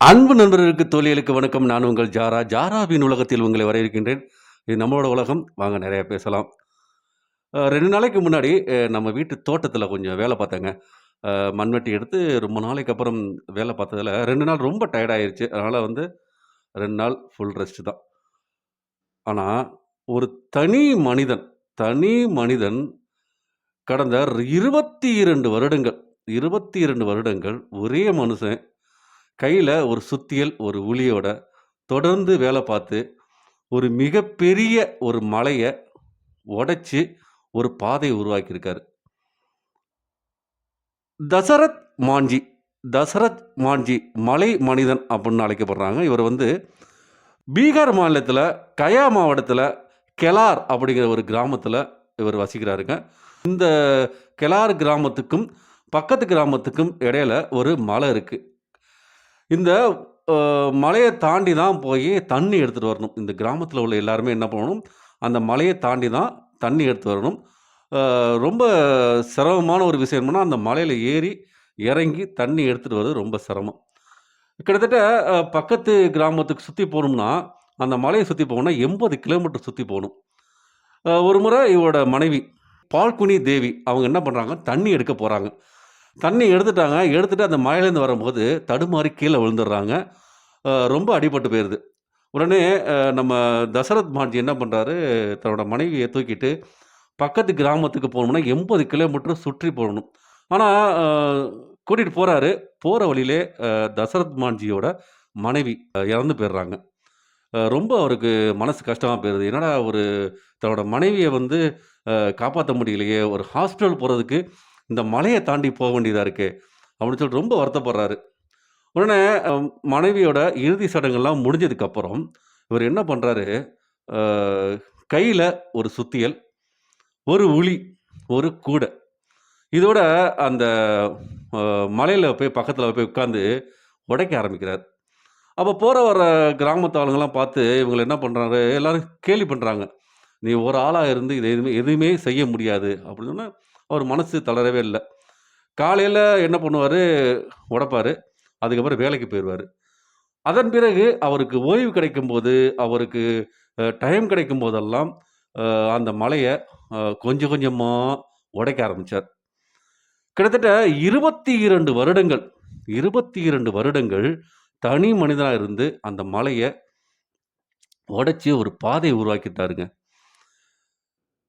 அன்பு நண்பர்களுக்கு, தோழிகளுக்கு வணக்கம். நான் உங்கள் ஜாரா. ஜாராவின் உலகத்தில் உங்களை வரவேற்கின்றேன். இது நம்மளோட உலகம். வாங்க நெறைய பேசலாம். 2 நாளைக்கு முன்னாடி நம்ம வீட்டு தோட்டத்தில கொஞ்சம் வேல பார்த்தேங்க. மண்வெட்டி எடுத்து ரொம்ப நாளைக்கு அப்புறம் வேல பார்த்ததுல 2 நாள் ரொம்ப டயர்ட் ஆயிருச்சு. அதனால 2 நாள் ஃபுல் ரெஸ்ட் தான். ஆனா, ஒரு தனி மனிதன் தனி மனிதன் கடந்த 22 வருடங்கள் 22 வருடங்கள் ஒரே மனுஷன் கையில ஒரு சுத்தியல், ஒரு உளியோட தொடர்ந்து வேல பார்த்து, ஒரு மிகப்பெரிய ஒரு மலைய உடைச்சு, ஒரு பாதைய உருவாக்கியிருக்காரு. தசரத் மாஞ்சி தசரத் மாஞ்சி மலை மனிதன் அப்புட்ன்னு அழைக்கப்படுறாங்க. இவர் பீகார் மாநிலத்தில, கயா மாவட்டத்தில, கெலார் அப்படிங்கிற ஒரு கிராமத்தில இவர் வசிக்கிறாருங்க. இந்த கெலார் கிராமத்துக்கும், பக்கத்து கிராமத்துக்கும் இடையில ஒரு மலை இருக்கு. இந்த மலைய தாண்டி தான் போயி தண்ணி எடுத்துட்டு வரணும். இந்த கிராமத்தில உள்ள எல்லாருமே என்ன பண்ணணும், அந்த மலைய தாண்டி தான் தண்ணி எடுத்து வரணும். ரொம்ப சிரமமான ஒரு விஷயம் என்னன்னா, அந்த மலையில ஏறி, இறங்கி தண்ணி எடுத்துட்டு வரது ரொம்ப சிரமம். கிட்டத்தட்ட பக்கத்து கிராமத்துக்கு சுத்தி போணும்னா, அந்த மலைய சுத்தி போகணும்னா 80 கிலோமீட்டர் சுத்தி போணும். ஒரு முறை இவரோட மனைவி, பால்குனி தேவி அவங்க என்ன பண்றாங்க, தண்ணி எடுக்க போறாங்க. தண்ணி எடுத்துட்டாங்க. எடுத்துட்டு அந்த மலையிலேருந்து வரும்போது தடுமாறி கீழ விழுந்துடுறாங்க. ரொம்ப அடிபட்டு போயிருது. உடனே நம்ம தசரத் மாஞ்சி என்ன பண்றாரு, தன்னோட மனைவிய தூக்கிட்டு பக்கத்து கிராமத்துக்கு போணும்னா 80 கிலோமீட்டர் சுற்றி போகணும். ஆனா, அ கூட்டிட்டு போறாரு. போற வழியிலே தசரத் மாஞ்சியோட மனைவி இறந்து போயிடுறாங்க. ரொம்ப அவருக்கு மனசு கஷ்டமா போயிருது. என்னடா தன்னோட மனைவிய காப்பாத்த முடியலையே! ஒரு ஹாஸ்பிட்டல் போறதுக்கு இந்த மலைய தாண்டி போ வேண்டியதா இருக்கே! அப்படின்னு சொல்லிட்டு ரொம்ப வருத்தப்படுறாரு. உடனே மனைவியோட இறுதி சடங்கெல்லாம் முடிஞ்சதுக்கப்புறம், இவரு என்ன பண்றாரு, அ கையில ஒரு சுத்தியல், ஒரு உளி, ஒரு கூடை. இதோட அந்த அ மலையில போய் பக்கத்தில போய் உட்கார்ந்து உடைக்க ஆரம்பிக்கிறாரு. அப்ப போற வர கிராமத்து ஆளுங்கலாம் பார்த்து இவங்கள என்ன பண்றாரு, எல்லாரும் கேலி பண்றாங்க. "நீ ஒரு ஆளா இருந்து இத எதுவுமே எதுவுமே செய்ய முடியாது." அப்படின்னு சொன்னா, அவர் மனசு தளரவே இல்ல. காலையில என்ன பண்ணுவாரு, உடைப்பாரு. அதுக்கப்புறம் வேலைக்கு போயிருவாரு. அதன் பிறகு அவருக்கு ஓய்வு கிடைக்கும்போது, அவருக்கு டைம் கிடைக்கும் போதெல்லாம், அ அந்த மலைய கொஞ்சம் கொஞ்சமா உடைக்க ஆரம்பிச்சார். கிட்டத்தட்ட 22 வருடங்கள் 22 வருடங்கள் தனி மனிதனா இருந்து அந்த மலைய உடைச்சு ஒரு பாதைய உருவாக்கிட்டாருங்க.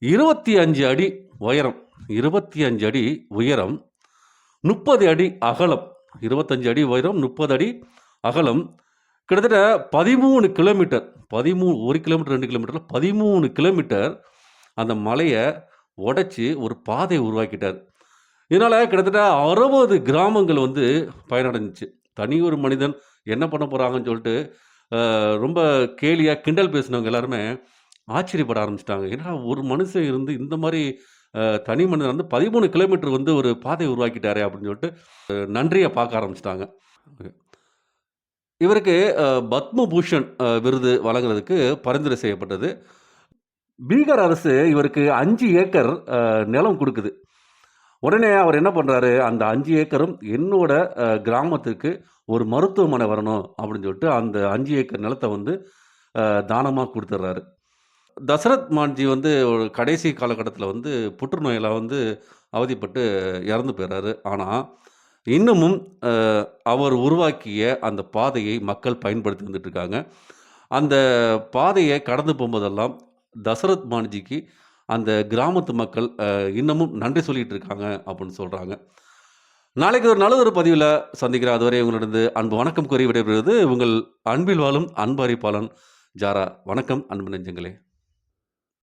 25 அடி உயரம் 25 அடி உயரம், 30 அடி அகலம். 25 அடி உயரம், 30 அடி அகலம். கிட்டத்தட்ட 13 கிலோமீட்டர் 1 கிலோமீட்டர், 2 கிலோமீட்டர்ல 13 கிலோமீட்டர் அந்த மலைய உடைச்சு ஒரு பாதை உருவாக்கிட்டாரு. இதனால கிட்டத்தட்ட 60 கிராமங்கள் பயனடைஞ்சுச்சு. தனி ஒரு மனிதன் என்ன பண்ண போறாங்கன்னு சொல்லிட்டு, ரொம்ப கேலியா, கிண்டல் பேசினவங்க எல்லாருமே ஆச்சரியப்பட ஆரம்பிச்சுட்டாங்க. என்னடா ஒரு மனுஷன் இருந்து இந்த மாரி தனி மனிதன் 13 கிலோமீட்டர் ஒரு பாதை உருவாக்கிட்டாரே! அப்படின்னு சொல்லிட்டு நன்றியா பார்க்க ஆரம்பிச்சுட்டாங்க. இவருக்கு பத்மபூஷன் விருது வழங்குறதுக்கு பரிந்துரை செய்யப்பட்டது. பீகார் அரசு இவருக்கு 5 ஏக்கர் நிலம் குடுக்குது. உடனே அவர் என்ன பண்றாரு, அந்த 5 ஏக்கரும் என்னோட கிராமத்துக்கு ஒரு மருத்துவமனை வரணும் அப்படின்னு சொல்லிட்டு, அந்த 5 ஏக்கர் நிலத்த தானமா குடுத்துடுறாரு. தசரத் மான்ஜி ஒரு கடைசி காலகட்டத்தில புற்றுநோயில அவதிப்பட்டு இறந்து போயிறாரு. ஆனா, இன்னமும் அ அவர் உருவாக்கிய அந்த பாதையை மக்கள் பயன்படுத்தி வந்துட்டு இருக்காங்க. அந்த பாதைய கடந்து போம்போதெல்லாம், தசரத் மான்ஜிக்கு அந்த கிராமத்து மக்கள் இன்னமும் நன்றி சொல்லிட்டு இருக்காங்க அப்படின்னு சொல்றாங்க. நாளைக்கு ஒரு நல்ல ஒரு பதிவில சந்திக்கிறேன். அதுவரை உங்களிடந்து அன்பு வணக்கம் கூறி விடைபெறுவது உங்கள் அன்பில் வாழும் அன்பு அறிவிப்பாளன் ஜாரா. வணக்கம் அன்பு நெஞ்சங்களே!